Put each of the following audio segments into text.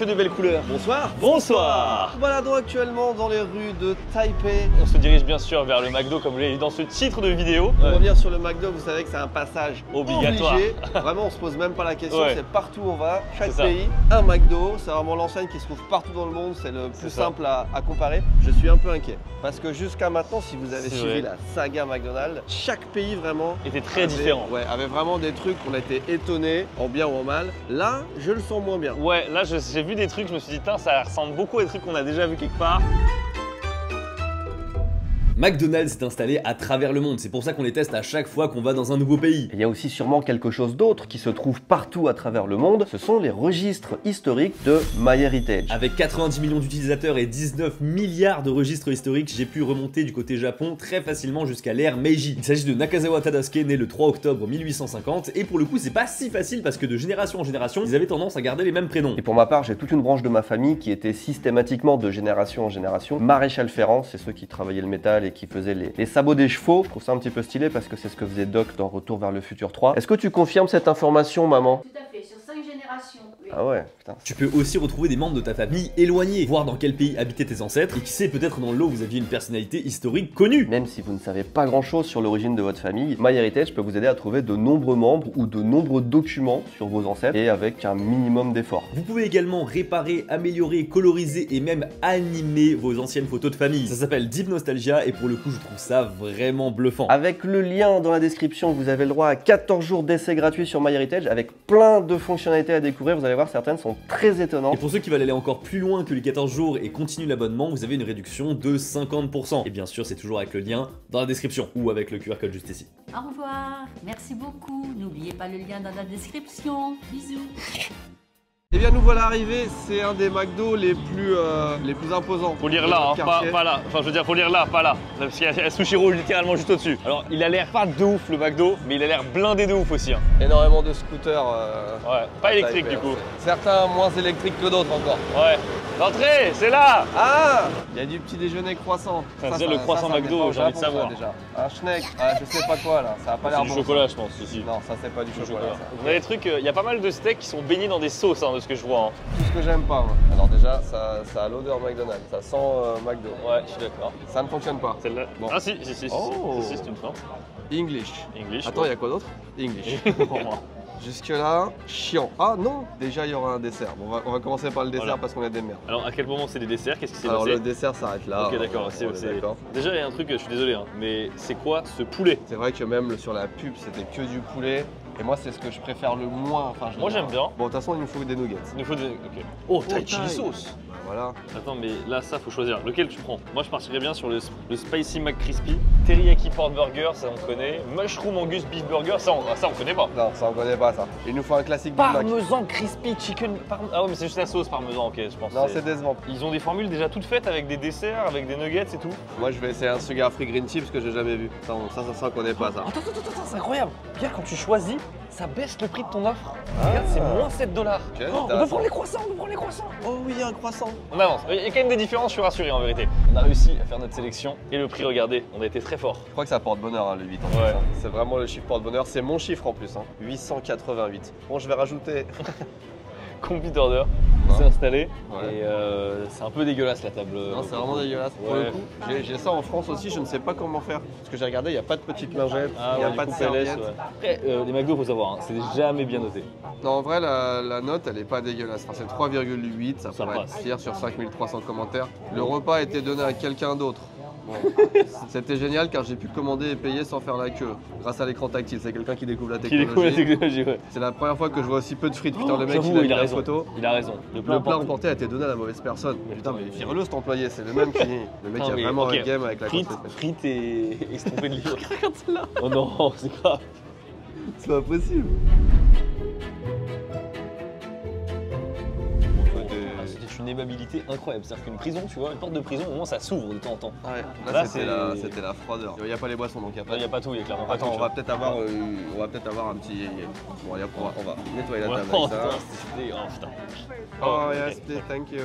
que de belles couleurs. Bonsoir. Bonsoir. Nous baladons actuellement dans les rues de Taipei. On se dirige bien sûr vers le McDo comme vous l'avez dit dans ce titre de vidéo. Pour revenir sur le McDo, vous savez que c'est un passage obligatoire. Obligé. Vraiment, on se pose même pas la question, c'est partout où on va, chaque pays, un McDo. C'est vraiment l'enseigne qui se trouve partout dans le monde, c'est le plus simple à comparer. Je suis un peu inquiet parce que jusqu'à maintenant, si vous avez suivi la saga McDonald's, chaque pays vraiment était très différent. Ouais, avait vraiment des trucs qu'on a été étonnés, en bien ou en mal. Là, je le sens moins bien. Ouais, là j'ai vu des trucs, je me suis dit, ça ressemble beaucoup à des trucs qu'on a déjà vu quelque part. McDonald's est installé à travers le monde, c'est pour ça qu'on les teste à chaque fois qu'on va dans un nouveau pays. Il y a aussi sûrement quelque chose d'autre qui se trouve partout à travers le monde, ce sont les registres historiques de MyHeritage. Avec 90 millions d'utilisateurs et 19 milliards de registres historiques, j'ai pu remonter du côté Japon très facilement jusqu'à l'ère Meiji. Il s'agit de Nakazawa Tadasuke, né le 3 octobre 1850, et pour le coup c'est pas si facile parce que de génération en génération, ils avaient tendance à garder les mêmes prénoms. Et pour ma part, j'ai toute une branche de ma famille qui était systématiquement de génération en génération maréchal ferrant, c'est ceux qui travaillaient le métal et qui faisaient les sabots des chevaux. Je trouve ça un petit peu stylé parce que c'est ce que faisait Doc dans Retour vers le futur 3. Est-ce que tu confirmes cette information, maman? Tout à fait, sur 5 générations. Oui. Ah ouais, putain. Tu peux aussi retrouver des membres de ta famille éloignés, voir dans quel pays habitaient tes ancêtres, et qui sait, peut-être dans le lot vous aviez une personnalité historique connue. Même si vous ne savez pas grand chose sur l'origine de votre famille, MyHeritage peut vous aider à trouver de nombreux membres ou de nombreux documents sur vos ancêtres et avec un minimum d'effort. Vous pouvez également réparer, améliorer, coloriser et même animer vos anciennes photos de famille. Ça s'appelle Deep Nostalgia et pour le coup je trouve ça vraiment bluffant. Avec le lien dans la description, vous avez le droit à 14 jours d'essai gratuit sur MyHeritage avec plein de fonctionnalités à découvrir. Vous allez voir, certaines sont très étonnantes. Et pour ceux qui veulent aller encore plus loin que les 14 jours et continuer l'abonnement, vous avez une réduction de 50%. Et bien sûr, c'est toujours avec le lien dans la description ou avec le QR code juste ici. Au revoir, merci beaucoup. N'oubliez pas le lien dans la description. Bisous. Eh bien nous voilà arrivés, c'est un des McDo les plus imposants. Faut lire là, hein, pas là. Enfin je veux dire faut lire là, pas là. Parce qu'il y a Sushiro littéralement juste au-dessus. Alors il a l'air pas de ouf le McDo, mais il a l'air blindé de ouf aussi. Hein. Énormément de scooters. Ouais, pas électrique du coup. Certains moins électriques que d'autres encore. Ouais. L'entrée, c'est là. Ah, il y a du petit déjeuner croissant. Ça, le croissant McDo, j'ai envie de savoir. Déjà. Un schneck, je sais pas quoi là, ça a pas l'air bon. C'est du chocolat je pense ici. Non, ça c'est pas du chocolat. On a des trucs, il y a pas mal de steaks qui sont baignés dans des sauces de ce que je vois. Hein. Tout ce que j'aime pas moi. Alors déjà, ça a l'odeur McDonald's, ça sent McDo. Ouais, je suis d'accord. Ça ne fonctionne pas. Celle-là. Bon. Ah si, c'est une fin. English. Attends, il y a quoi d'autre? English. Pour moi. Jusque là, chiant. Ah non, déjà il y aura un dessert. Bon, on va commencer par le dessert parce qu'on est des merdes. Alors à quel moment c'est des desserts? Qu'est-ce qui s'est passé? Alors le dessert s'arrête là. Ok d'accord, déjà il y a un truc, je suis désolé, hein, mais c'est quoi ce poulet? C'est vrai que même sur la pub c'était que du poulet. Et moi c'est ce que je préfère le moins. Enfin, moi j'aime bien. Bon de toute façon il nous faut des nuggets. Il nous faut des... Ok. Oh, t'as chili sauce. Voilà. Attends mais là ça faut choisir. Lequel tu prends? Moi je partirais bien sur le Spicy McCrispy. Teriyaki Pork Burger, ça on connaît. Mushroom Angus Beef Burger, ça on connaît pas. Non, ça on connaît pas ça. Il nous faut un classique Big Mac. Parmesan Crispy Chicken. Ah ouais mais c'est juste la sauce parmesan, ok je pense. Non c'est décevant. Ils ont des formules déjà toutes faites avec des desserts, avec des nuggets et tout. Moi je vais essayer un sugar free green tea parce que j'ai jamais vu. Ça on connaît pas ça. Attends, c'est incroyable. Pierre quand tu choisis, ça baisse le prix de ton offre. Regarde, c'est moins 7 $. Okay, on peut prendre les croissants, Oh oui, un croissant. On avance. Il y a quand même des différences, je suis rassuré en vérité. On a réussi à faire notre sélection et le prix, regardez, on a été très fort. Je crois que ça porte bonheur hein, le 8 en plus. Hein. C'est vraiment le chiffre porte bonheur. C'est mon chiffre en plus. Hein. 888. Bon, je vais rajouter. Combi d'order, c'est installé et c'est un peu dégueulasse la table. Non, c'est vraiment dégueulasse. Pour le coup, j'ai ça en France aussi, je ne sais pas comment faire. Parce que j'ai regardé, il n'y a pas de petite lingette, il n'y a pas de serviette. Après, les McDo, faut savoir, hein, c'est jamais bien noté. Non, en vrai, la note, elle est pas dégueulasse. Enfin, c'est 3,8, ça pourrait être fier sur 5300 commentaires. Le repas a été donné à quelqu'un d'autre. Bon. C'était génial car j'ai pu commander et payer sans faire la queue grâce à l'écran tactile. C'est quelqu'un qui découvre la technologie. C'est la première fois que je vois aussi peu de frites. Putain, le mec il a raison. Photo. Il a raison. Le plat emporté a été donné à la mauvaise personne. Putain, mais vire-le cet employé, c'est le même qui. Le mec a vraiment un game avec la frites et estompé de livre. Regarde celle-là. Oh non, c'est grave. C'est pas possible. une aimabilité incroyable. C'est-à-dire qu'une prison, tu vois, une porte de prison, au moins ça s'ouvre de temps en temps. Ouais, Là, là, c'est- c'était la froideur. Il n'y a pas les boissons donc il n'y a Là, pas. il n'y a pas tout, il y a clairement pas Attends, tout. on va peut-être avoir, un petit. Bon, allez, hop, on va nettoyer la table Oh, avec ça. putain, c'était- oh, putain. Oh, ok. yes, please, thank you.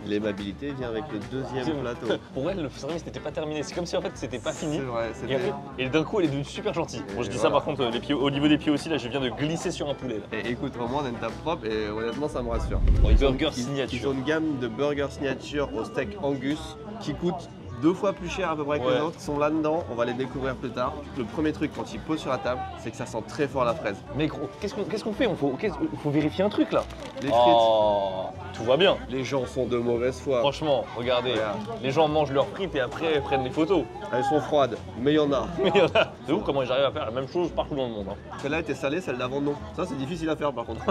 L'aimabilité vient avec le deuxième plateau. Pour elle, le service n'était pas terminé. C'est comme si en fait c'était pas fini. C'est vrai, Et, c'était. après- et d'un coup, elle est devenue super gentille. Bon, je dis ça voilà. par contre, les pieds, au niveau des pieds aussi, là, je viens de glisser sur un poulet. Là. Et écoute, vraiment, on a une table propre et honnêtement, ça me rassure. Bon, burger Ils ont signature. une gamme de burgers signature au steak Angus qui coûte 2 fois plus cher à peu près que Ouais. les autres. Ils sont là-dedans, on va les découvrir plus tard. Le premier truc quand ils posent sur la table, c'est que ça sent très fort la fraise. Mais gros, qu'est-ce qu'on fait? Faut vérifier un truc là. Les frites, Oh, tout va bien. les gens sont de mauvaise foi. Franchement, regardez, Regarde. les gens mangent leurs frites et après prennent des photos. Elles sont froides, mais il y en a. Mais il y en a. C'est ouf comment j'arrive à faire la même chose partout dans le monde. Hein. Celle-là était salée, celle d'avant non. Ça c'est difficile à faire par contre.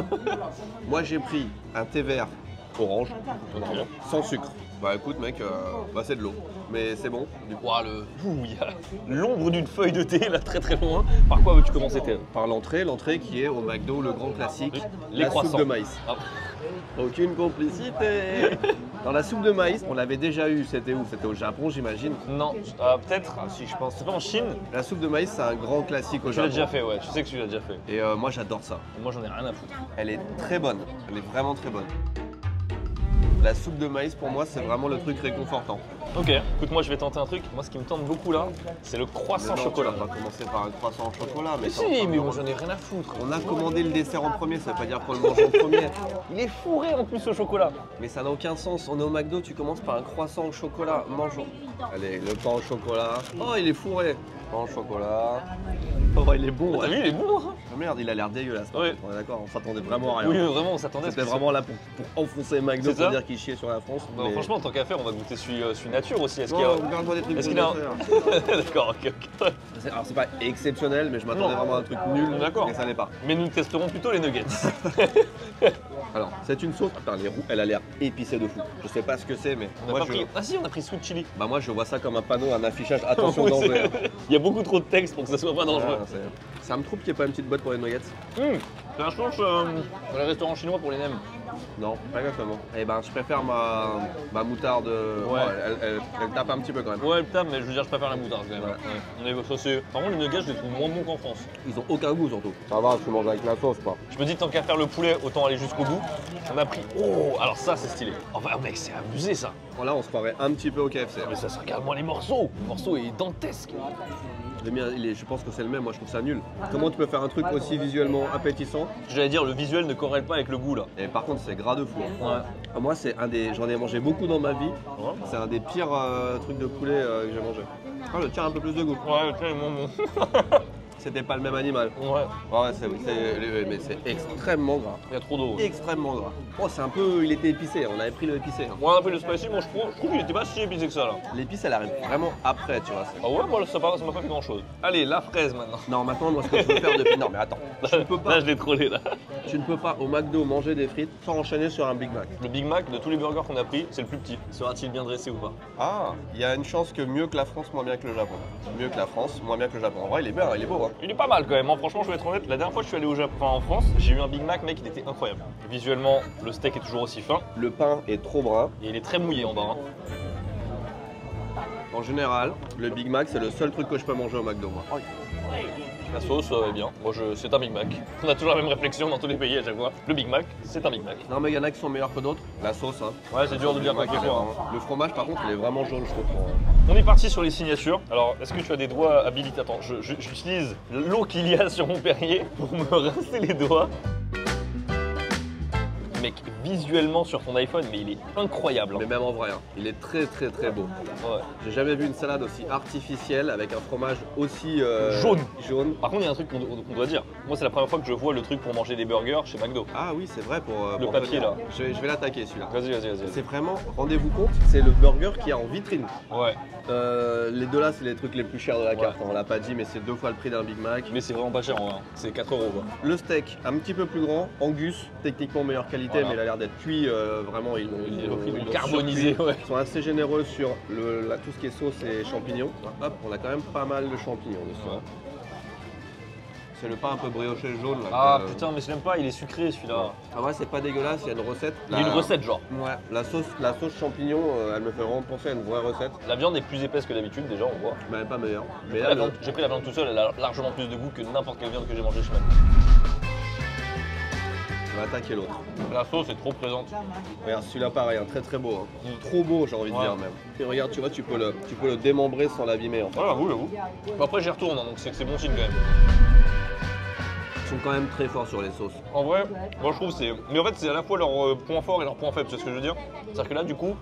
Moi j'ai pris un thé vert orange, Ok. sans sucre. Bah écoute mec, c'est de l'eau. Mais c'est bon. Du coup, Ouah, il y a l'ombre d'une feuille de thé là très très loin. Par quoi veux-tu commencer tes par l'entrée qui est au McDo, le grand classique, Les la croissants. soupe de maïs. Ah. Aucune complicité. Dans la soupe de maïs, on l'avait déjà eu, c'était où? C'était au Japon j'imagine. Non, peut-être. Ah si je pense. C'est pas en Chine? La soupe de maïs c'est un grand classique au Tu l'as Japon. déjà fait, ouais. Tu sais que tu l'as déjà fait. Et moi j'adore ça. Moi j'en ai rien à foutre. Elle est très bonne, elle est vraiment très bonne. La soupe de maïs pour moi c'est vraiment le truc réconfortant. Ok, écoute, moi je vais tenter un truc. Moi ce qui me tente beaucoup là, c'est le croissant Non, chocolat. On va commencer par un croissant au chocolat. Mais c'est en si, train mais de- bon, j'en ai rien à foutre. On a commandé le dessert en premier, ça veut pas dire qu'on le mange en premier. Il est fourré en plus au chocolat. Mais ça n'a aucun sens. On est au McDo, tu commences par un croissant au chocolat. Mangeons. Allez, le pain au chocolat. Oh, il est fourré. Pain au chocolat. Oh, il est bon. T'as ouais. vu, il est bon hein? Oh, merde, il a l'air dégueulasse. par Ouais. contre. On est d'accord, on s'attendait vraiment à rien. Oui, vraiment, on s'attendait à ce C'était que vraiment là pour enfoncer McDo C'est pour ça dire qu'il chiait sur la France. Bon, mais- franchement, tant qu'à faire, on va goûter celui nature aussi. Est-ce Non, qu'il y a... regarde-moi des trucs Est-ce de qu'il a un- dessert. D'accord, ok. Alors, c'est pas exceptionnel, mais je m'attendais Non. vraiment à un truc nul. D'accord. Et ça n'est pas. Mais nous testerons plutôt les nuggets. Alors, c'est une sauce. Putain, les roux, elle a l'air épicée de fou. Je sais pas ce que c'est, mais On a moi, pas je... pris... Ah si, on a pris sweet chili. Bah moi je vois ça comme un panneau, un affichage, attention Oui, danger. c'est- Il y a beaucoup trop de texte pour que ça soit pas dangereux. Ah, ça me trouve qu'il n'y ait pas une petite boîte pour les nuggets. C'est un change dans les restaurants chinois pour les nems. Non, pas exactement. Eh ben je préfère ma moutarde. Ouais. Elle tape un petit peu quand même. Ouais, putain, mais je veux dire, je préfère la moutarde quand même. Ouais. Ouais. Ça, c'est- Par contre, les nuggets, je les trouve moins bons qu'en France. Ils ont aucun goût surtout. Ça va, tu manges avec la sauce quoi. Je me dis, tant qu'à faire le poulet, autant aller jusqu'au bout. On a pris. Oh, alors ça, c'est stylé. Enfin, mec, c'est abusé ça. Bon, là on se croirait un petit peu au KFC. Mais ça, regarde-moi les morceaux. Le morceau est dantesque. Le mien, je pense que c'est le même, moi je trouve ça nul. Comment tu peux faire un truc aussi visuellement appétissant J'allais dire, le visuel ne corrèle pas avec le goût là. et par contre c'est gras de fou. Hein. Ouais. Ah, moi c'est un des. J'en ai mangé beaucoup dans ma vie. Ouais, C'est un des pires trucs de poulet que j'ai mangé. Ah le tien a un peu plus de goût. tiens, ils m'ont bon. C'était pas le même animal. Ouais, Ouais, mais c'est extrêmement gras. il y a trop d'eau. Extrêmement gras. Oh, c'est un peu. Il était épicé, on avait pris le épicé. Hein. Moi, on a pris le spicy, moi je trouve qu'il était pas si épicé que ça là. L'épice, elle arrive vraiment après, tu vois. Ah ouais, moi ça m'a pas fait grand chose. Allez, la fraise maintenant. Non, maintenant, moi, ce que je veux faire depuis. Non, mais attends. Tu ne peux pas, Là, je l'ai trollé là. tu ne peux pas au McDo manger des frites sans enchaîner sur un Big Mac. Le Big Mac de tous les burgers qu'on a pris, c'est le plus petit. Sera-t-il bien dressé ou pas? Ah, il y a une chance que mieux que la France, moins bien que le Japon. Mieux que la France, moins bien que le Japon. En vrai, il est bien, il est beau. Hein. Il est pas mal quand même, hein. Franchement je vais être honnête, la dernière fois que je suis allé au Japon, enfin en France, j'ai eu un Big Mac mec, il était incroyable. Visuellement, le steak est toujours aussi fin Le pain est trop brun. et il est très mouillé en bas. Hein. En général, le Big Mac, c'est le seul truc que je peux manger au McDo. Moi. Oh, La sauce est bien, c'est un Big Mac. On a toujours la même réflexion dans tous les pays à chaque fois. Le Big Mac, c'est un Big Mac. non, mais il y en a qui sont meilleurs que d'autres. La sauce, hein. Ouais, c'est dur de dire Le Big quoi Mac, que ce soit. hein. vraiment- Le fromage, par contre, il est vraiment jaune, je trouve. On est parti sur les signatures. Alors, est-ce que tu as des doigts habilités? Attends, j'utilise l'eau qu'il y a sur mon Perrier pour me rincer les doigts. Mec, visuellement sur ton iPhone, mais il est incroyable. hein. Mais même en vrai, hein, il est très très très beau. Ouais. J'ai jamais vu une salade aussi artificielle avec un fromage aussi jaune. Par contre, il y a un truc qu'on doit dire. Moi, c'est la première fois que je vois le truc pour manger des burgers chez McDo. Ah oui, c'est vrai pour Le pour papier, venir. là. Je vais l'attaquer celui-là. Vas-y. C'est vraiment, rendez-vous compte, c'est le burger qui est en vitrine. Ouais, Les deux là, c'est les trucs les plus chers de la Ouais. carte. On l'a pas dit, mais c'est 2 fois le prix d'un Big Mac. mais c'est vraiment pas cher en vrai. hein. C'est 4 €. Quoi. Le steak, un petit peu plus grand, Angus, techniquement meilleure qualité, Voilà. mais il a l'air d'être cuit vraiment. Ils l'ont Carbonisé, surcuit. ouais. Ils sont assez généreux sur tout ce qui est sauce et champignons. Hop, on a quand même pas mal de champignons dessus. Ouais. C'est le pain un peu brioché jaune. Là, Ah putain, mais je l'aime pas, il est sucré celui-là. Ah ouais, c'est pas dégueulasse, il y a une recette. Il y a une recette genre. Ouais, la sauce champignon, elle me fait vraiment penser à une vraie recette. La viande est plus épaisse que d'habitude déjà, on voit. Mais elle est pas meilleure. Mais Après, là, la viande- j'ai pris la viande tout seul, elle a largement plus de goût que n'importe quelle viande que j'ai mangée chez moi. on va attaquer l'autre. La sauce est trop présente. Regarde, celui-là pareil, très très beau. Hein. Trop beau, j'ai envie de Ouais. dire même. Et regarde, tu vois, tu peux le démembrer sans l'abîmer. En fait. Ouais, j'avoue. Après, j'y retourne, hein, donc c'est bon signe quand même. Ils sont quand même très forts sur les sauces. En vrai, moi je trouve c'est. Mais en fait, c'est à la fois leur point fort et leur point faible, c'est ce que je veux dire. C'est-à-dire que là, du coup,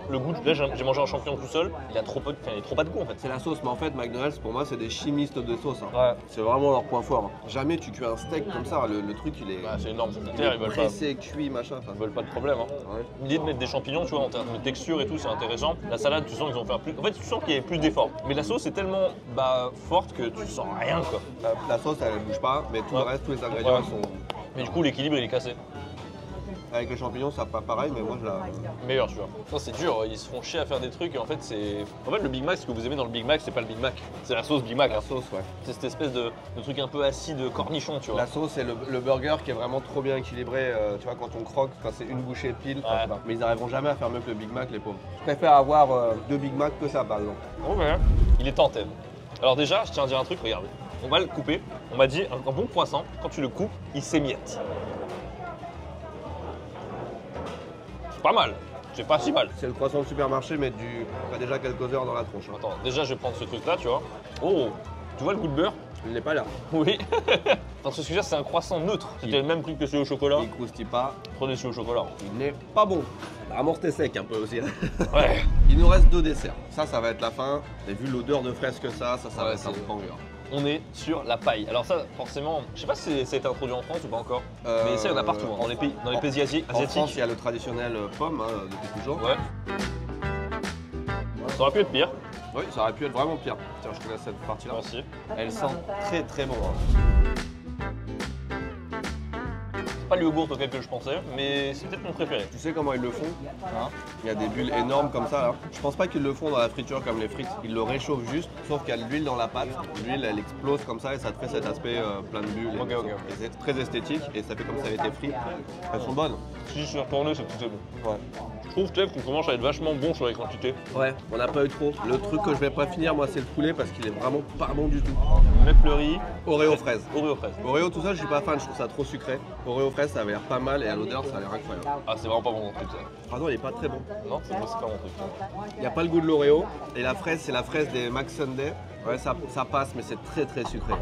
le goût. Là, j'ai mangé un champignon tout seul, il a trop pas de goût en fait. C'est la sauce, mais en fait, McDonald's, pour moi, c'est des chimistes de sauce. Hein. Ouais. C'est vraiment leur point fort. Hein. Jamais tu cuis un steak comme ça, le truc il est Bah, c'est énorme, c'est terre, ils veulent pas. pressé, cuit, machin. Enfin, Ils veulent pas de problème. Hein. ouais. L'idée de mettre des champignons, tu vois, en termes de texture et tout, c'est intéressant. La salade, tu sens qu'ils ont fait un plus. En fait, tu sens qu'il y avait plus d'efforts. Mais la sauce est tellement forte que tu sens rien quoi. La sauce, elle bouge pas, mais tout Ouais. le reste, tous les ingrédients, Ouais. ils sont. Mais du coup, l'équilibre il est cassé. Avec les champignons, ça pas pareil, mais moi je la. Meilleur, tu vois. Non, c'est dur, ils se font chier à faire des trucs et en fait, c'est. En fait, le Big Mac, ce que vous aimez dans le Big Mac, c'est pas le Big Mac, c'est la sauce Big Mac. La Hein. sauce, ouais. C'est cette espèce de truc un peu acide cornichon, tu vois. La sauce et le burger qui est vraiment trop bien équilibré. Tu vois, quand on croque, quand c'est une bouchée pile. Ouais. tu vois. Mais ils n'arriveront jamais à faire mieux que le Big Mac, les pauvres. Je préfère avoir 2 Big Mac que ça, par exemple. Ok. Il est tenté. Alors déjà, je tiens à dire un truc, regarde. On va le couper. On m'a dit, un bon croissant, quand tu le coupes, il s'émiette. C'est pas mal. C'est pas si mal. C'est le croissant de supermarché, mais pas déjà quelques heures dans la tronche. Hein. Attends, déjà, je vais prendre ce truc-là, tu vois. Oh, tu vois le goût de beurre? Il n'est pas là. Oui. Parce que celui-là, c'est un croissant neutre. C'était le même prix que celui au chocolat. Il croustille pas. Prenez celui au chocolat. Il n'est pas bon. Amorté sec un peu aussi. Ouais. Il nous reste 2 desserts. Ça va être la fin. Et vu l'odeur de fraise que ça va Ouais, être un c'est- banger. On est sur la paille. Alors ça, forcément, je sais pas si ça a été introduit en France ou pas encore, mais ça, il y en a partout. Hein. Dans les pays En France, asiatiques. il y a le traditionnel pomme depuis toujours. Ouais. Ça aurait pu être pire. Oui, ça aurait pu être vraiment pire. Tiens, je connais cette partie-là. Merci. Elle sent très très bon. Hein. C'est pas le yogourt auquel que je pensais, mais c'est peut-être mon préféré. Tu sais comment ils le font? Hein. Il y a des bulles énormes comme ça là. Je pense pas qu'ils le font dans la friture comme les frites. Ils le réchauffent juste, sauf qu'il y a de l'huile dans la pâte. L'huile elle explose comme ça et ça te fait cet aspect plein de bulles. Ok. Et c'est très esthétique et ça fait comme si ça avait été frit. Elles sont bonnes. Si je suis retourné, c'est que tout est bon. Ouais. Je trouve, Steph, qu'on commence à être vachement bon sur les quantités. Ouais, on n'a pas eu trop. Le truc que je vais pas finir moi c'est le poulet parce qu'il est vraiment pas bon du tout. McFlurry, Oreo fraise. Oreo fraise. Oreo tout ça je suis pas fan, je trouve ça trop sucré. Oreo fraise ça avait l'air pas mal et à l'odeur ça a l'air incroyable. Ah, c'est vraiment pas bon mon truc ça. Pardon il est pas très bon. Non, c'est pas mon truc. Il n'y a pas le goût de l'Oreo. Et la fraise, c'est la fraise des Mac Sunday. Ouais, ça passe, mais c'est très très sucré.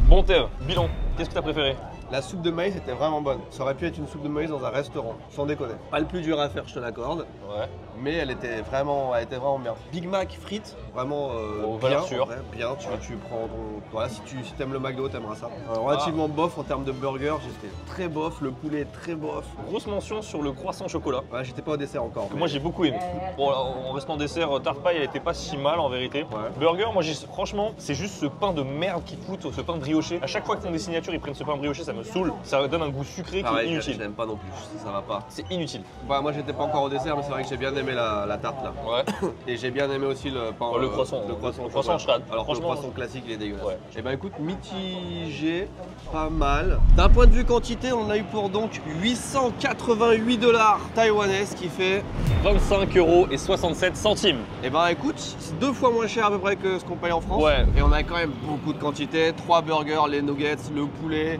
Bon, Tev, bilan, qu'est-ce que t'as préféré? La soupe de maïs était vraiment bonne. Ça aurait pu être une soupe de maïs dans un restaurant, sans déconner. Pas le plus dur à faire, je te l'accorde. Ouais. Mais elle était vraiment bien. Big Mac frites, vraiment bien. valeur sûre. en vrai, bien, tu prends ton. Voilà, si t'aimes le McDo, t'aimeras ça. Relativement bof en termes de burger, j'étais très bof. Le poulet très bof. Grosse mention sur le croissant chocolat. Ouais, j'étais pas au dessert encore. Que moi j'ai beaucoup aimé. Bon, en restant dessert, tarte paille, elle était pas si mal en vérité. Ouais. Burger, moi franchement, c'est juste ce pain de merde qu'ils foutent, ce pain brioché. À chaque fois qu'ils font des signatures, ils prennent ce pain brioché, ça me saoule. Ça donne un goût sucré qui est Pareil, je inutile. l'aime pas non plus, ça va pas. C'est inutile. Bah, moi j'étais pas encore au dessert, mais c'est vrai que j'ai bien aimé la tarte là. Ouais. Et j'ai bien aimé aussi le pain. Le croissant. Le croissant, Le croissant, je rate. Alors que le Franchement, croissant classique, il est dégueulasse. Ouais. Et bah écoute, mitigé, pas mal. D'un point de vue quantité, on a eu pour donc 888 $ taïwanais, ce qui fait. 25,67 €. Et bah écoute, c'est 2 fois moins cher à peu près que ce qu'on paye en France. Ouais. Et on a quand même beaucoup de quantité. 3 burgers, les nuggets, le poulet,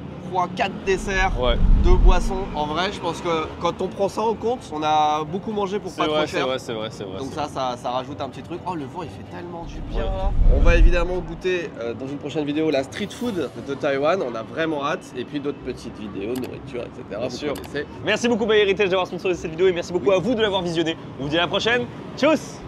4 desserts. Ouais. 2 boissons. En vrai, je pense que quand on prend ça en compte, on a beaucoup mangé pour C'est pas vrai, trop c'est cher. vrai, c'est vrai, c'est vrai. Donc ça rajoute un petit truc. Oh, le vent, il fait tellement du bien Ouais. là. On va évidemment goûter dans une prochaine vidéo la street food de Taïwan. On a vraiment hâte. Et puis d'autres petites vidéos, nourriture, etc. Bien sûr. Connaissez. Merci beaucoup My Heritage d'avoir sponsorisé cette vidéo et merci beaucoup à vous de l'avoir visionnée. On vous dit à la prochaine. Tchuss!